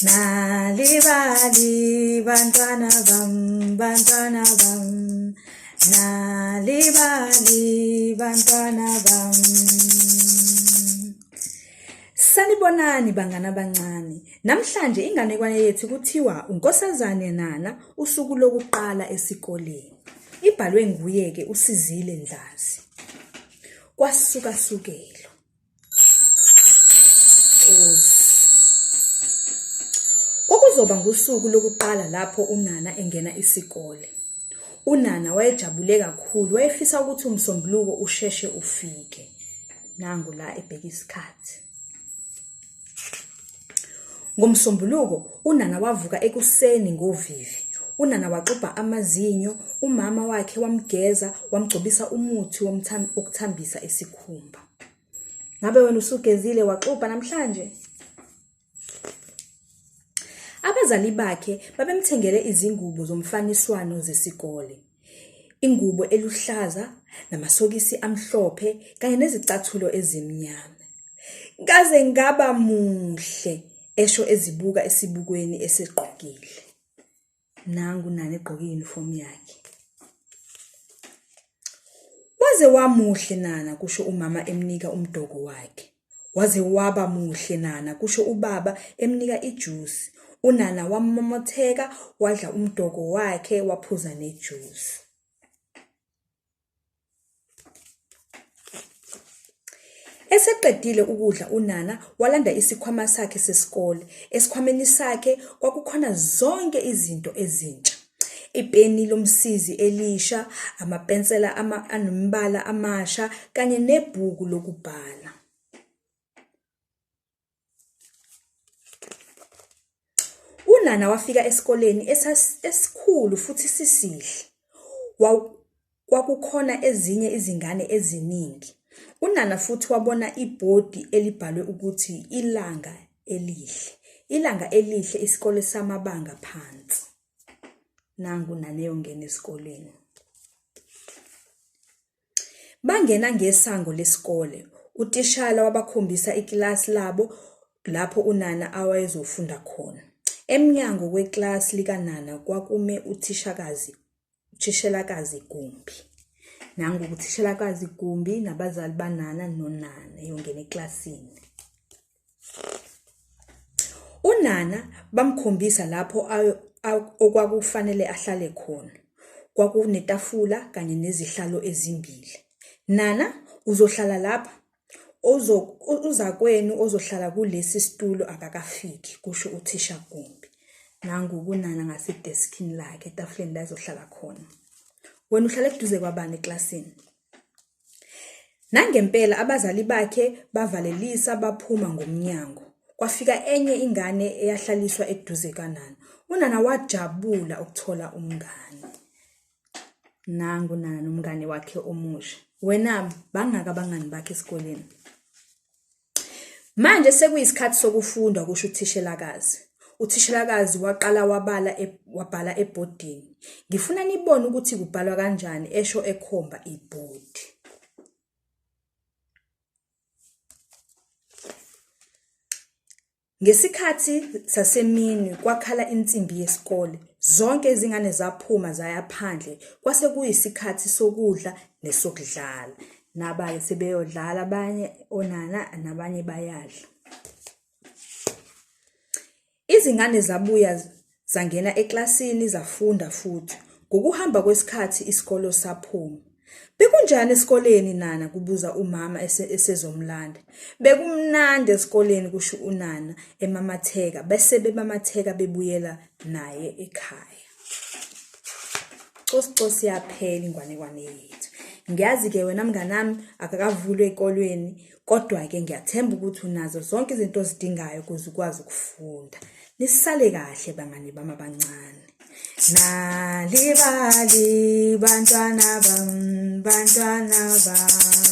Nalibali bantwana bam, nalibali bantwana bam. Sanibonani bangana abancane. Namhlanje inganekwane yethu kuthiwa uNkosazane Nana usuku lokuqala esikoleni. Ibhalwe nguye ke uSizile Ndlozi. Kwasukasukelo. Kwakuzoba ngusuku lokuqala lapho uNana engena isikole. uNana wayejabule kakhulu, wayefisa ukuthi uMsombuluko usheshe ufike. Nangu la ebheka isikhathi. NgoMsombuluko uNana wavuka ekuseni ngovivi. uNana waxubha amazinyo, umama wakhe wamgeza, wamgcobisa umuthi wokuthambisa isikhumba. Ngabe wena usugezile waxubha namhlanje? Abazali bakhe babemthengele izingubo zomfaniswano zesikole. Ingubo eluhlaza, namasokisi amhlophe, kanye nezicathulo ezimnyama. Ngaze ngaba muhle, esho ezibuka esibukweni eseqhokile. Nangu uNana egqoke uniform yakhe. Waze wamuhle Nana, kusho umama emnika umdoko wakhe. Waze waba muhle Nana, kusho ubaba emnika ijuice. uNana wamomotheka, wadla umdoko wakhe, waphuza nejuice. Eseqedile ukudla uNana walanda isikhwama sakhe sesikole. Esikhwameni sakhe kwakukhona zonke izinto ezintsha. Ipeni lomsizi elisha, amapensela anombala amasha, kanye nebhuku lokubhala. uNana wafika esikoleni esikhulu futhi sisihle. Kwakukhona ezinye izingane eziningi. uNana futhi wabona ibhodi elibhalwe ukuthi ilanga elihle. Ilanga elihle isikole samabanga phansi. Nangu uNana eyongena esikoleni. Bangena ngesango lesikole. Utishala wabakhombisa ikilasi labo lapho uNana awayezofunda khona. Emnyango wekilasi likaNana kwakume uthishelakazi Gumbi. Nangu uthishelakazi Gumbi nabazali baNana noNana eyongena eklasini. uNana bamkhombisa lapho okwakufanele ahlale khona. Kwakunetafula kanye nezihlalo ezimbili. Nana, uzohlala lapha. Uzakwenu ozohlala kulesi situlo akakafiki, kusho uthisha Gumbi. Nangu kuNana ngasedeskini lakhe, etafuleni la ezohlala khona. Wena uhlala eduze kwabani eklasini? Nangempela abazali bakhe bavalelisa baphuma ngomnyango. Kwafika enye ingane eyahlaliswa eduze kaNana. uNana wajabula ukuthola umngane. Nangu uNana nomngane wakhe omusha. Wena bangaka abangani bakhe esikoleni? Manje sekuyisikhathi sokufunda, kusho uthishelakazi. Uthishelakazi waqala wabhala ebhodini. Ngifuna nibone ukuthi kubhalwa kanjani, esho ekhomba ibhodi. Ngesikhathi sasemini kwakhala insimbi yesikole. Zonke izingane zaphuma zaya phandle. Kwase kuyisikhathi sokudla nesokudlala. Nabanye sebeyodlala, abanye oNana nabanye bayadla. Izingane zabuya zangena eklasini zafunda futhi. Ngokuhamba kwesikhathi isikolo saphuma. Bekunjani esikoleni Nana, kubuza umama esezomlanda. Bekumnandi esikoleni, kusho uNana emamatheka, bese bemamatheka bebuyela naye ekhaya. Cosi yaphela ingwanekwane yethu. Ngiyazi ke wena mnganami akakavulwe ezikolweni, kodwa ke ngiyathemba ukuthi unazo zonke izinto ozidingayo ukuze ukwazi ukufunda. Nisale kahle bangani bami abancane. Nalibali bantwana bam, bantwana bam.